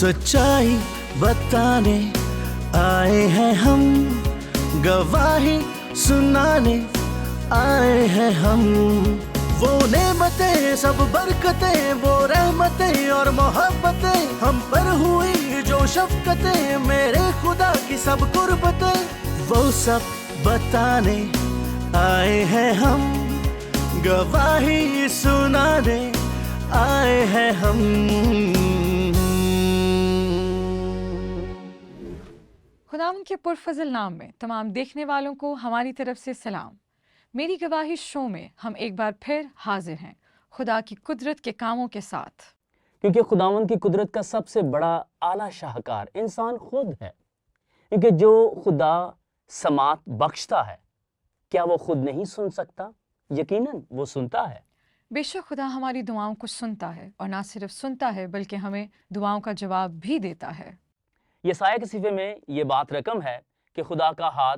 सच्चाई बताने आए हैं हम, गवाही सुनाने आए हैं हम। वो नेमतें सब बरकतें, वो रहमतें और मोहब्बतें हम पर हुई जो शफकतें, मेरे खुदा की सब कुर्बतें, वो सब बताने आए हैं हम, गवाही सुनाने आए हैं हम। खुदावंद के पुरफज़ल नाम में तमाम देखने वालों को हमारी तरफ से सलाम। मेरी गवाही शो में हम एक बार फिर हाजिर हैं खुदा की कुदरत के कामों के साथ, क्योंकि खुदावंद की कुदरत का सबसे बड़ा आला शाहकार इंसान खुद है। क्योंकि जो खुदा समात बख्शता है, क्या वो खुद नहीं सुन सकता? यकीनन वो सुनता है। बेशक खुदा हमारी दुआओं को सुनता है, और ना सिर्फ सुनता है बल्कि हमें दुआओं का जवाब भी देता है। यसाया के सीफे में ये बात रकम है कि खुदा का हाथ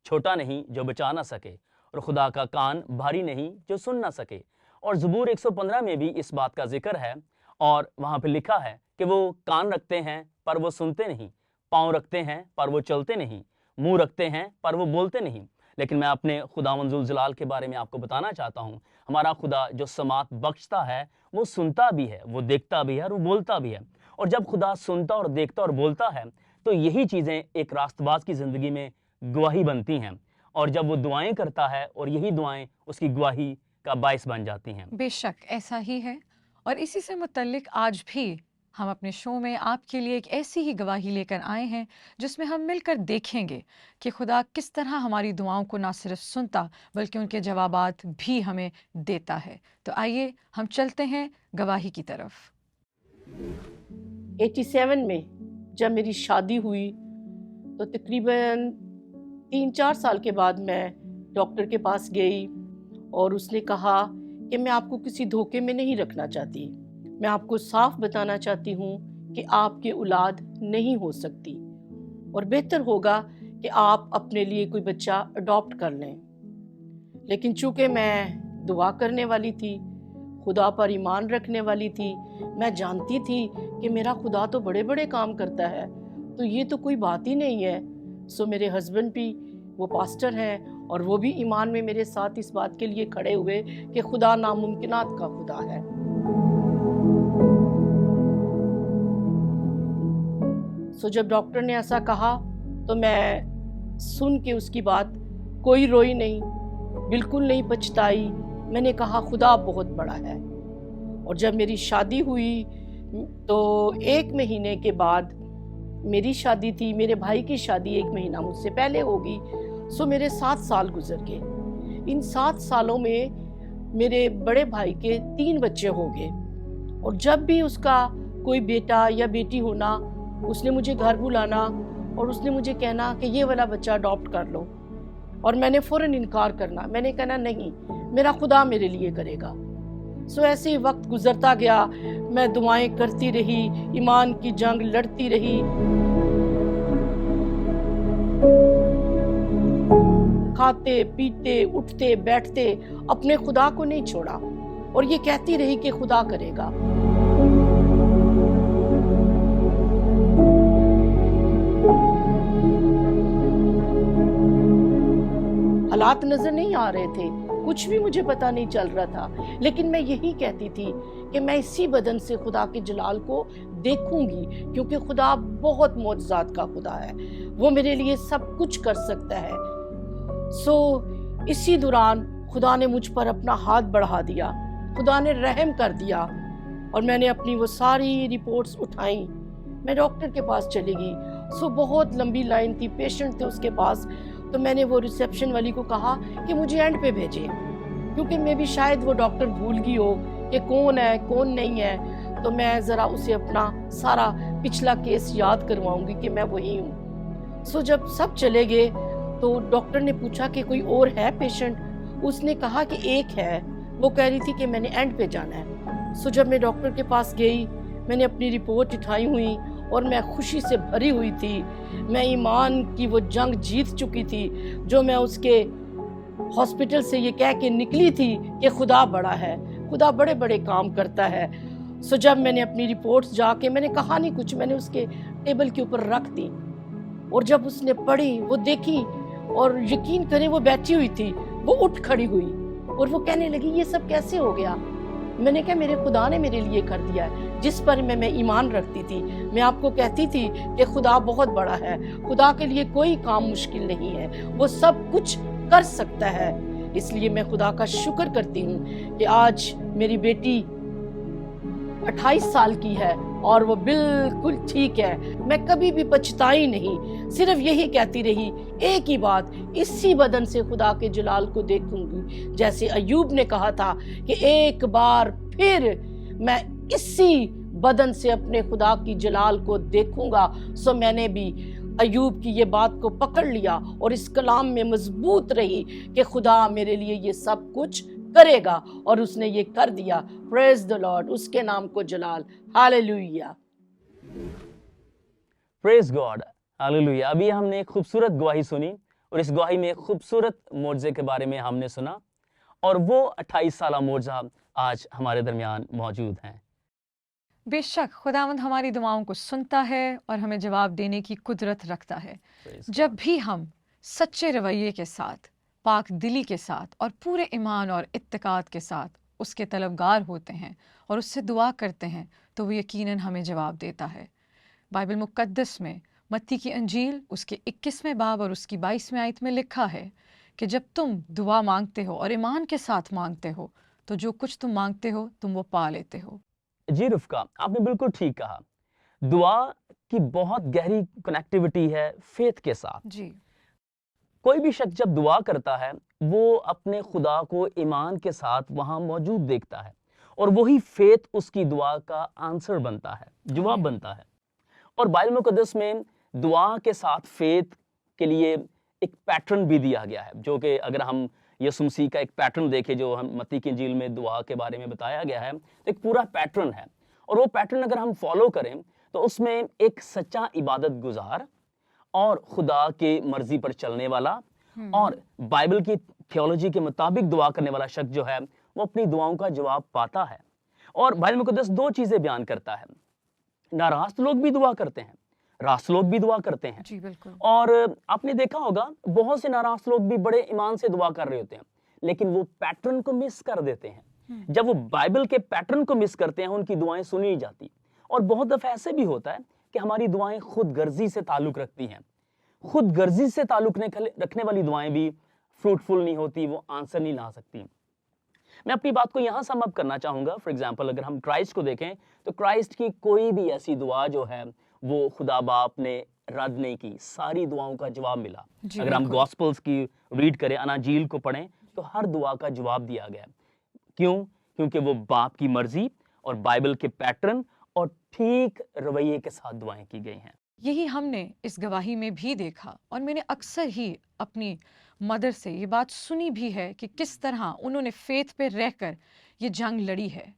छोटा नहीं जो बचा ना सके, और खुदा का कान भारी नहीं जो सुन ना सके। और ज़बूर 115 में भी इस बात का जिक्र है, और वहाँ पे लिखा है कि वो कान रखते हैं पर वो सुनते नहीं, पाँव रखते हैं पर वो चलते नहीं, मुंह रखते हैं पर वो बोलते नहीं। लेकिन मैं अपने खुदावंद ज़ुल जलाल के बारे में आपको बताना चाहता हूँ। हमारा खुदा जो समात बख्शता है, वो सुनता भी है, वो देखता भी है और वो बोलता भी है। और जब खुदा सुनता और देखता और बोलता है, तो यही चीज़ें एक रास्तबाज की ज़िंदगी में गवाही बनती हैं। और जब वो दुआएं करता है, और यही दुआएं उसकी गवाही का बायस बन जाती हैं। बेशक ऐसा ही है, और इसी से मुतल्लिक आज भी हम अपने शो में आपके लिए एक ऐसी ही गवाही लेकर आए हैं, जिसमें हम मिलकर देखेंगे कि खुदा किस तरह हमारी दुआओं को ना सिर्फ सुनता बल्कि उनके जवाबात भी हमें देता है। तो आइए हम चलते हैं गवाही की तरफ। 87 में जब मेरी शादी हुई तो तकरीबन 3-4 साल के बाद मैं डॉक्टर के पास गई, और उसने कहा कि मैं आपको किसी धोखे में नहीं रखना चाहती, मैं आपको साफ बताना चाहती हूँ कि आपकी औलाद नहीं हो सकती, और बेहतर होगा कि आप अपने लिए कोई बच्चा अडॉप्ट कर लें। लेकिन चूँकि मैं दुआ करने वाली थी, खुदा पर ईमान रखने वाली थी, मैं जानती थी कि मेरा खुदा तो बड़े बड़े काम करता है, तो ये तो कोई बात ही नहीं है। सो मेरे हस्बैंड भी वो पास्टर हैं, और वो भी ईमान में मेरे साथ इस बात के लिए खड़े हुए कि खुदा नामुमकिनात का खुदा है। सो जब डॉक्टर ने ऐसा कहा तो मैं सुन के उसकी बात कोई रोई नहीं, बिल्कुल नहीं पछताई। मैंने कहा खुदा बहुत बड़ा है। और जब मेरी शादी हुई तो 1 महीने के बाद मेरी शादी थी, मेरे भाई की शादी 1 महीना मुझसे पहले होगी। सो मेरे 7 साल गुजर गए। इन 7 सालों में मेरे बड़े भाई के 3 बच्चे हो गए, और जब भी उसका कोई बेटा या बेटी होना, उसने मुझे घर बुलाना और उसने मुझे कहना कि ये वाला बच्चा अडॉप्ट कर लो, और मैंने फ़ौरन इनकार करना। मैंने कहना नहीं, मेरा खुदा मेरे लिए करेगा। सो ऐसे ही वक्त गुजरता गया, मैं दुआएं करती रही, ईमान की जंग लड़ती रही। खाते पीते उठते बैठते अपने खुदा को नहीं छोड़ा, और ये कहती रही कि खुदा करेगा। हालात नजर नहीं आ रहे थे, कुछ भी मुझे पता नहीं चल रहा था, लेकिन मैं यही कहती थी कि मैं इसी बदन से खुदा के जलाल को देखूंगी, क्योंकि खुदा बहुत मौजज़ात का खुदा है, वो मेरे लिए सब कुछ कर सकता है। सो इसी दौरान खुदा ने मुझ पर अपना हाथ बढ़ा दिया, खुदा ने रहम कर दिया, और मैंने अपनी वो सारी रिपोर्ट्स उठाई। मैं डॉक्टर के पास चली गई। सो बहुत लंबी लाइन थी, पेशेंट थे उसके पास। तो मैंने वो रिसेप्शन वाली को कहा कि मुझे एंड पे भेजें, क्योंकि मैं भी शायद वो डॉक्टर भूल गई हो कि कौन है कौन नहीं है। तो मैं ज़रा उसे अपना सारा पिछला केस याद करवाऊंगी कि मैं वही हूँ। सो जब सब चले गए तो डॉक्टर ने पूछा कि कोई और है पेशेंट। उसने कहा कि एक है, वो कह रही थी कि मैंने एंड पे जाना है। सो जब मैं डॉक्टर के पास गई, मैंने अपनी रिपोर्ट उठाई हुई, और मैं खुशी से भरी हुई थी। मैं ईमान की वो जंग जीत चुकी थी, जो मैं उसके हॉस्पिटल से ये कह के निकली थी कि खुदा बड़ा है, खुदा बड़े बड़े काम करता है। सो जब मैंने अपनी रिपोर्ट्स जाके, मैंने कहा नहीं कुछ, मैंने उसके टेबल के ऊपर रख दी, और जब उसने पढ़ी, वो देखी, और यकीन करें वो बैठी हुई थी, वो उठ खड़ी हुई और वो कहने लगी ये सब कैसे हो गया। मैंने कहा मेरे खुदा ने मेरे लिए कर दिया है, जिस पर मैं ईमान रखती थी। मैं आपको कहती थी कि खुदा बहुत बड़ा है, खुदा के लिए कोई काम मुश्किल नहीं है, वो सब कुछ कर सकता है। इसलिए मैं खुदा का शुक्र करती हूँ कि आज मेरी बेटी 28 साल की है और वो बिल्कुल ठीक है। मैं कभी भी पछताई नहीं, सिर्फ यही कहती रही एक ही बात, इसी बदन से खुदा के जलाल को देखूंगी। जैसे अय्यूब ने कहा था कि एक बार फिर मैं इसी बदन से अपने खुदा की जलाल को देखूंगा। सो मैंने भी अय्यूब की ये बात को पकड़ लिया और इस कलाम में मजबूत रही कि खुदा मेरे लिए ये सब कुछ करेगा, और उसने ये कर दिया। प्रेज द लॉर्ड, उसके नाम को जलाल। Hallelujah, praise God, hallelujah. अभी हमने एक खूबसूरत गवाही सुनी और इस गवाही में एक खूबसूरत मोर्जे के बारे में हमने सुना, और वो 28 साला मोर्जा आज हमारे दरमियान मौजूद हैं। बेशक खुदावंद हमारी दुआओं को सुनता है और हमें जवाब देने की कुदरत रखता है। Praise जब भी हम सच्चे रवैये के साथ, पाक दिली के साथ और पूरे ईमान और इत्तेकाद के साथ उसके तलबगार होते हैं और उससे दुआ करते हैं, तो वो यकीनन हमें जवाब देता है। बाइबल मुक़द्दस में मत्ती की अंजील उसके 21वें बाब और उसकी 22वें आयत में लिखा है कि जब तुम दुआ मांगते हो और ईमान के साथ मांगते हो, तो जो कुछ तुम मांगते हो तुम वो पा लेते हो। जी रुफ़का, आपने बिल्कुल ठीक कहा। दुआ की बहुत गहरी कनेक्टिविटी है फेथ के साथ। जी, कोई भी शख्स जब दुआ करता है वो अपने खुदा को ईमान के साथ वहां मौजूद देखता है, और वही फेथ उसकी दुआ का आंसर बनता है, जवाब बनता है। और बाइबल मुक़द्दस में दुआ के साथ फेथ के लिए एक पैटर्न भी दिया गया है, जो कि अगर हम यीशु मसीह का एक पैटर्न देखें, जो हम मत्ती की इंजील में दुआ के बारे में बताया गया है, तो एक पूरा पैटर्न है, और वो पैटर्न अगर हम फॉलो करें तो उसमें एक सच्चा इबादत गुजार और खुदा के मर्जी पर चलने वाला और बाइबल की थियोलॉजी के मुताबिक दुआ करने वाला शख्स जो है वो अपनी दुआओं का जवाब पाता है। और बाइबल मुक़द्दस दो चीजें बयान करता है, नाराज लोग भी दुआ करते हैं, रास्त लोग भी दुआ करते हैं। जी बिल्कुल। और आपने देखा होगा बहुत से नाराज लोग भी बड़े ईमान से दुआ कर रहे होते हैं, लेकिन वो पैटर्न को मिस कर देते हैं। जब वो बाइबल के पैटर्न को मिस करते हैं, उनकी दुआएं सुनी नहीं जाती। और बहुत दफा ऐसे भी होता है कि हमारी दुआएं खुद गर्जी से ताल्लुक रखती हैं, खुद गर्जी से ताल्लुक रखने वाली दुआएं भी फ्रूटफुल नहीं होती, वो आंसर नहीं ला सकती। मैं अपनी बात को यहाँ सम अप करना चाहूँगा। फॉर एग्जांपल अगर हम क्राइस्ट को देखें तो क्राइस्ट की कोई भी ऐसी दुआ जो है वो खुदा बाप ने रद्द नहीं की, सारी दुआओं का जवाब मिला। अगर हम गॉस्पल्स की रीड करें, अनाजील को पढ़ें, तो हर दुआ का जवाब दिया गया। क्यों? क्योंकि वो बाप की मर्जी और बाइबल के पैटर्न और ठीक रवैये के साथ दुआएं की गई हैं। यही हमने इस गवाही में भी देखा, और मैंने अक्सर ही अपनी मदर से ये बात सुनी भी है कि किस तरह उन्होंने फेथ पे रहकर ये जंग लड़ी है,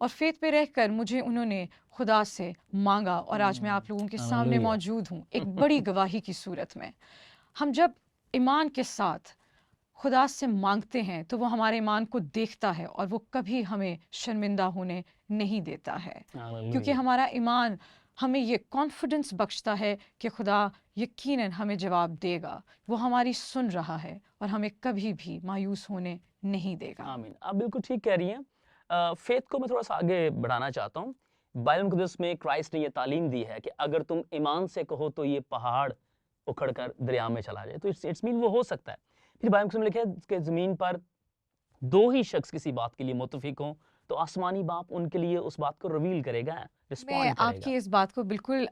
और फेथ पे रहकर मुझे उन्होंने खुदा से मांगा, और आज मैं आप लोगों के सामने मौजूद हूँ एक बड़ी गवाही की सूरत में। हम जब ईमान के साथ खुदा से मांगते हैं तो वो हमारे ईमान को देखता है और वो कभी हमें शर्मिंदा होने नहीं देता है, क्योंकि हमारा ईमान हमें ये कॉन्फिडेंस बख्शता है कि खुदा यकीनन हमें जवाब देगा, वो हमारी सुन रहा है और हमें कभी भी मायूस होने नहीं देगा। आमीन। आप बिल्कुल ठीक कह रही हैं। फेथ को मैं थोड़ा सा आगे बढ़ाना चाहता हूँ। बाइबल मुक़द्दस में क्राइस्ट ने ये तालीम दी है कि अगर तुम ईमान से कहो तो ये पहाड़ उखड़ कर दरिया में चला जाए, तो इट्स मीन वो हो सकता है। फिर बाइबल मुक़द्दस में लिखा है कि ज़मीन पर दो ही शख्स किसी बात के लिए मुत्तफिक हों तो आसमानी बाप उनके लिए उस बात को रिवील करेगा, रिस्पॉन्ड मैं करेगा। आपकी इस बात को बिल्कुल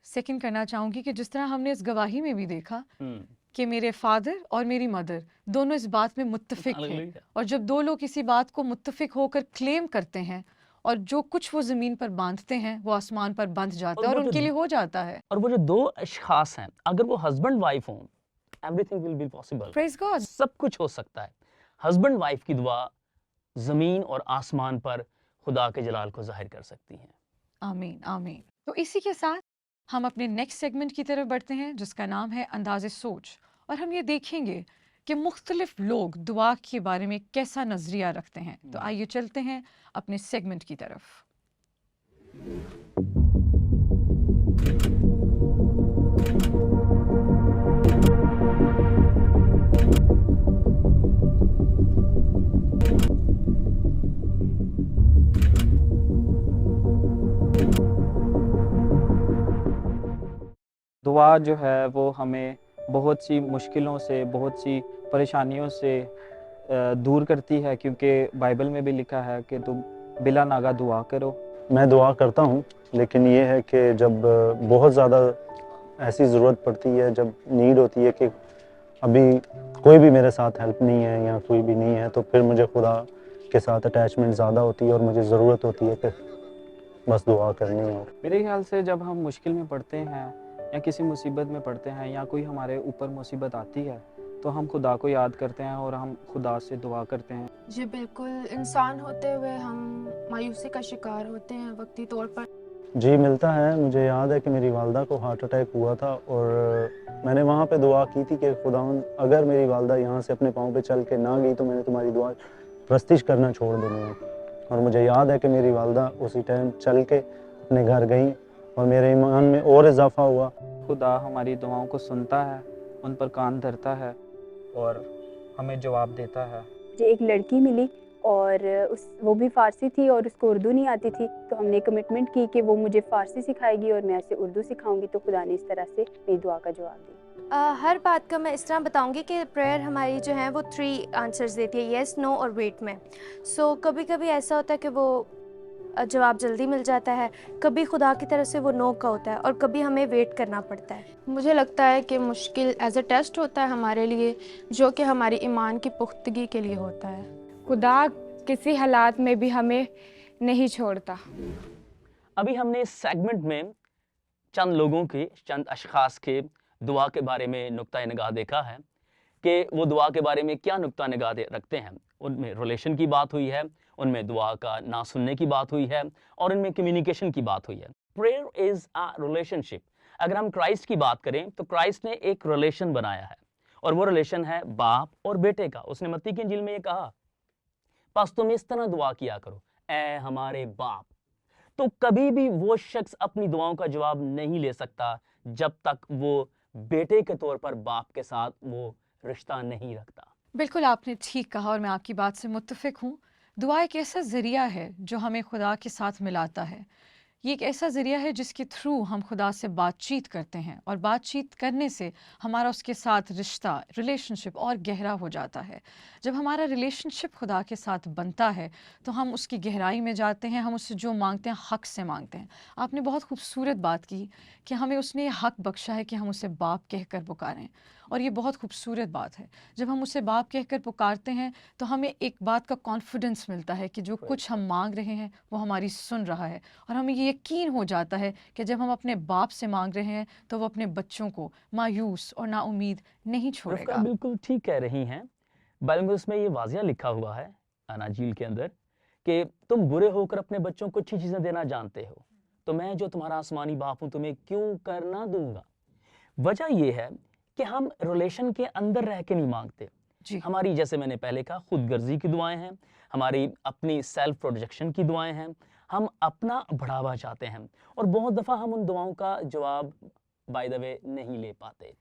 सेकंड करना चाहूँगी कि जिस तरह हमने इस गवाही में भी देखा कि मेरे फादर और मेरी मदर दोनों इस बात में मुत्तफिक थे, हालेलुया। और जब दो लोग किसी बात को मुत्तफिक होकर क्लेम करते हैं और जो कुछ वो ज़मीन पर बांधते हैं वो आसमान पर बंध जाता है और वो जो- उनके लिए हो जाता है। और वो जो दो अशखास हैं, अगर वो हस्बैंड वाइफ हों, everything will be possible, praise God. सब कुछ हो सकता है। हस्बैंड वाइफ की दुआ जमीन और आसमान पर खुदा के जलाल को जाहिर कर सकती हैं। आमीन आमीन। तो इसी के साथ हम अपने नेक्स्ट सेगमेंट की तरफ बढ़ते हैं जिसका नाम है अंदाज़े सोच, और हम ये देखेंगे कि मुख्तलिफ लोग दुआ के बारे में कैसा नज़रिया रखते हैं। तो आइए चलते हैं अपने सेगमेंट की तरफ। दुआ जो है वो हमें बहुत सी मुश्किलों से, बहुत सी परेशानियों से दूर करती है, क्योंकि बाइबल में भी लिखा है कि तुम बिला नागा दुआ करो। मैं दुआ करता हूँ, लेकिन ये है कि जब बहुत ज़्यादा ऐसी ज़रूरत पड़ती है, जब नीड होती है कि अभी कोई भी मेरे साथ हेल्प नहीं है या कोई भी नहीं है, तो फिर मुझे खुदा के साथ अटैचमेंट ज़्यादा होती है और मुझे ज़रूरत होती है कि बस दुआ करनी है। मेरे ख्याल से जब हम मुश्किल में पड़ते हैं या किसी मुसीबत में पड़ते हैं या कोई हमारे ऊपर मुसीबत आती है, तो हम खुदा को याद करते हैं और हम खुदा से दुआ करते हैं। जी बिल्कुल, इंसान होते हुए हम मायूसी का शिकार होते हैं वक्ती तौर पर। जी मिलता है। मुझे याद है कि मेरी वालदा को हार्ट अटैक हुआ था और मैंने वहाँ पे दुआ की थी कि खुदावंद अगर मेरी वालदा यहाँ से अपने पाँव पे चल के ना गई तो मैंने तुम्हारी दुआ प्रस्तिश करना छोड़ देनी है। और मुझे याद है कि मेरी वालदा उसी टाइम चल के अपने घर गई और मेरे ईमान में और इजाफा हुआ। खुदा हमारी दुआओं को सुनता है, उन पर कान धरता है और हमें जवाब देता है। मुझे एक लड़की मिली और वो भी फ़ारसी थी और उसको उर्दू नहीं आती थी, तो हमने कमिटमेंट की कि वो मुझे फ़ारसी सिखाएगी और मैं उसे उर्दू सिखाऊंगी। तो खुदा ने इस तरह से मेरी दुआ का जवाब दिया। हर बात का मैं इस तरह बताऊंगी कि प्रेयर हमारी जो है वो 3 आंसर्स देती है, येस, नो और वेट में। सो कभी कभी ऐसा होता है कि वो जवाब जल्दी मिल जाता है, कभी खुदा की तरफ से वो नो का होता है और कभी हमें वेट करना पड़ता है। मुझे लगता है कि मुश्किल एज अ टेस्ट होता है हमारे लिए, जो कि हमारी ईमान की पुख्तगी के लिए होता है। खुदा किसी हालात में भी हमें नहीं छोड़ता। अभी हमने इस सेगमेंट में चंद लोगों के, चंद अशखास के दुआ के बारे में नुक्ता निगाह देखा है कि वो दुआ के बारे में क्या नुक्ता निगाह रखते हैं। उनमें रिलेशन की बात हुई है, उनमें दुआ का ना सुनने की बात हुई है और उनमें कम्युनिकेशन की बात हुई है। Prayer is a relationship. अगर हम क्राइस्ट की बात करें तो क्राइस्ट ने एक रिलेशन बनाया है और वो रिलेशन है बाप और बेटे का। उसने मत्ती की इंजील में ये कहा, बस तुम इस तरह दुआ किया करो, ऐ हमारे बाप। तो कभी भी वो शख्स अपनी दुआओं का जवाब नहीं ले सकता जब तक वो बेटे के तौर पर बाप के साथ वो रिश्ता नहीं रखता। बिल्कुल आपने ठीक कहा और मैं आपकी बात से मुत्तफिक हूँ। दुआ एक ऐसा ज़रिया है जो हमें खुदा के साथ मिलाता है। ये एक ऐसा ज़रिया है जिसके थ्रू हम खुदा से बातचीत करते हैं और बातचीत करने से हमारा उसके साथ रिश्ता, रिलेशनशिप और गहरा हो जाता है। जब हमारा रिलेशनशिप खुदा के साथ बनता है तो हम उसकी गहराई में जाते हैं, हम उससे जो मांगते हैं हक़ से मांगते हैं। आपने बहुत खूबसूरत बात की कि हमें उसने ये हक़ बख्शा है कि हम उसे बाप कहकर पुकारें, और ये बहुत खूबसूरत बात है। जब हम उसे बाप कहकर पुकारते हैं तो हमें एक बात का कॉन्फिडेंस मिलता है कि जो कुछ हम मांग रहे हैं वो हमारी सुन रहा है, और हमें ये यकीन हो जाता है कि जब हम अपने बाप से मांग रहे हैं तो वो अपने बच्चों को मायूस और नाउमीद नहीं छोड़ेगा। बिल्कुल ठीक कह रही हैं। बाइबल में उसमें ये वाज़िया लिखा हुआ है अनाजील के अंदर कि तुम बुरे होकर अपने बच्चों को अच्छी चीज़ें देना जानते हो, तो मैं जो तुम्हारा आसमानी बाप हूँ तुम्हें क्यों कर ना दूंगा। वजह ये है कि हम रिलेशन के अंदर रह के नहीं मांगते। हमारी, जैसे मैंने पहले कहा, खुदगर्जी की दुआएं हैं, हमारी अपनी सेल्फ प्रोजेक्शन की दुआएं हैं, हम अपना बढ़ावा चाहते हैं और बहुत दफ़ा हम उन दुआओं का जवाब बाय द वे नहीं ले पाते।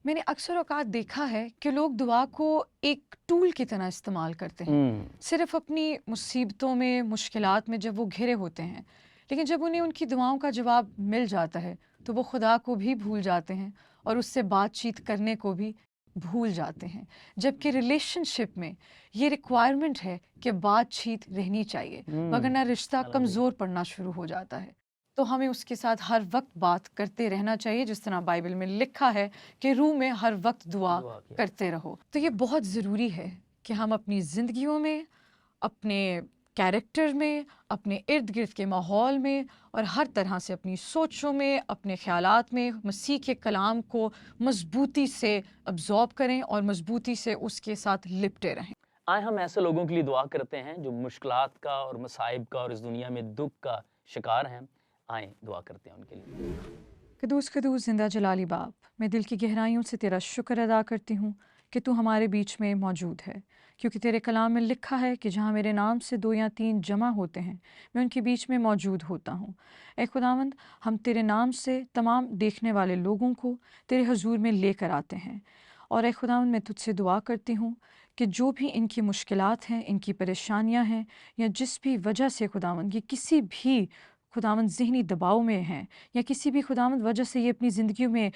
मैंने अक्सर औकात देखा है कि लोग दुआ को एक टूल की तरह इस्तेमाल करते हैं, सिर्फ अपनी मुसीबतों में, मुश्किलात में जब वो घिरे होते हैं, लेकिन जब उन्हें उनकी दुआओं का जवाब मिल जाता है तो वो खुदा को भी भूल जाते हैं और उससे बातचीत करने को भी भूल जाते हैं। जबकि रिलेशनशिप में ये रिक्वायरमेंट है कि बातचीत रहनी चाहिए, वरना रिश्ता कमज़ोर पड़ना शुरू हो जाता है। तो हमें उसके साथ हर वक्त बात करते रहना चाहिए, जिस तरह बाइबल में लिखा है कि रूह में हर वक्त दुआ करते रहो। तो ये बहुत ज़रूरी है कि हम अपनी ज़िंदगियों में, अपने कैरेक्टर में, अपने इर्द गिर्द के माहौल में और हर तरह से अपनी सोचों में, अपने ख्यालात में मसीह के कलाम को मजबूती से अब्जॉर्ब करें और मजबूती से उसके साथ लिपटे रहें। आए हम ऐसे लोगों के लिए दुआ करते हैं जो मुश्किलात का और मसाइब का और इस दुनिया में दुख का शिकार हैं। आए दुआ करते हैं उनके लिए। कदूस कदूस जिंदा जलाली बाप, मैं दिल की गहराइयों से तेरा शुक्र अदा करती हूँ कि तू हमारे बीच में मौजूद है, کیونکہ تیرے کلام میں لکھا ہے کہ جہاں میرے نام سے 2 یا 3 جمع ہوتے ہیں میں ان کے بیچ میں موجود ہوتا ہوں۔ اے خداوند، ہم تیرے نام سے تمام دیکھنے والے لوگوں کو تیرے حضور میں لے کر آتے ہیں، اور اے خداوند میں تجھ سے دعا کرتی ہوں کہ جو بھی ان کی مشکلات ہیں، ان کی پریشانیاں ہیں، یا جس بھی وجہ سے خداوند یہ کسی بھی خداوند ذہنی دباؤ میں ہیں، یا کسی بھی خداوند وجہ سے یہ اپنی زندگیوں میں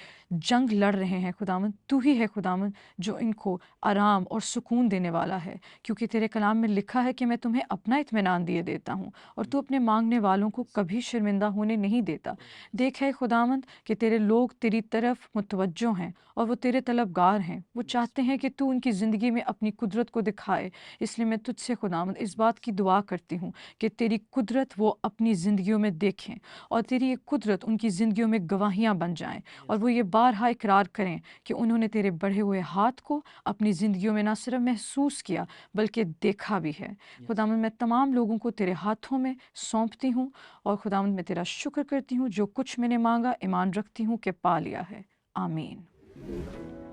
جنگ لڑ رہے ہیں، خداوند تو ہی ہے خداوند جو ان کو آرام اور سکون دینے والا ہے، کیونکہ تیرے کلام میں لکھا ہے کہ میں تمہیں اپنا اطمینان دیے دیتا ہوں اور تو اپنے مانگنے والوں کو کبھی شرمندہ ہونے نہیں دیتا۔ دیکھ ہے خداوند کہ تیرے لوگ تیری طرف متوجہ ہیں اور وہ تیرے طلبگار ہیں، وہ چاہتے ہیں کہ تو ان کی زندگی میں اپنی قدرت کو دکھائے۔ اس لیے میں تجھ سے خداوند اس بات کی دعا کرتی ہوں کہ تیری قدرت وہ اپنی زندگیوں میں دیکھیں اور تیری یہ قدرت ان کی زندگیوں میں گواہیاں بن جائیں، اور وہ یہ بارہا اقرار کریں کہ انہوں نے تیرے بڑھے ہوئے ہاتھ کو اپنی زندگیوں میں نہ صرف محسوس کیا بلکہ دیکھا بھی ہے۔ خداوند میں تمام لوگوں کو تیرے ہاتھوں میں سونپتی ہوں، اور خداوند میں تیرا شکر کرتی ہوں جو کچھ میں نے مانگا ایمان رکھتی ہوں کہ پا لیا ہے۔ آمین۔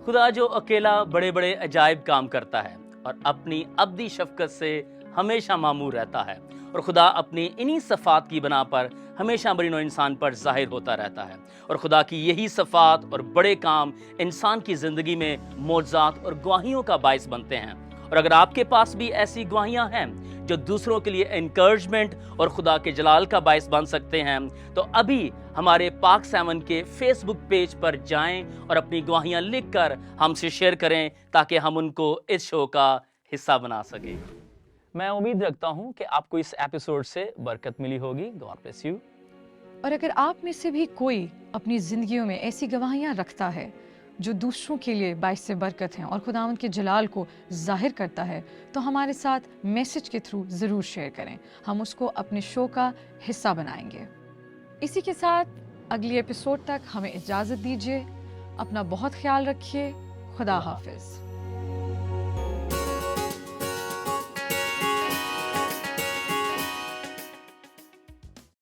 خدا جو اکیلا بڑے بڑے عجائب کام کرتا ہے اور اپنی ابدی شفقت سے ہمیشہ معمور رہتا ہے، اور خدا اپنی انہی صفات کی بنا پر ہمیشہ بنی نوع انسان پر ظاہر ہوتا رہتا ہے، اور خدا کی یہی صفات اور بڑے کام انسان کی زندگی میں معجزات اور گواہیوں کا باعث بنتے ہیں۔ اور اگر آپ کے پاس بھی ایسی گواہیاں ہیں جو دوسروں کے لیے انکریجمنٹ اور خدا کے جلال کا باعث بن سکتے ہیں، تو ابھی ہمارے پاک 7 کے فیس بک پیج پر جائیں اور اپنی گواہیاں لکھ کر ہم سے شیئر کریں تاکہ ہم ان کو اس شو کا حصہ بنا سکیں۔ میں امید رکھتا ہوں کہ آپ کو اس ایپیسوڈ سے برکت ملی ہوگی۔ God bless you. اور اگر آپ میں سے بھی کوئی اپنی زندگیوں میں ایسی گواہیاں رکھتا ہے جو دوسروں کے لیے باعث برکت ہیں اور خداوند کے جلال کو ظاہر کرتا ہے، تو ہمارے ساتھ میسج کے تھرو ضرور شیئر کریں، ہم اس کو اپنے شو کا حصہ بنائیں گے۔ اسی کے ساتھ اگلی ایپیسوڈ تک ہمیں اجازت دیجیے، اپنا بہت خیال رکھیے، خدا حافظ۔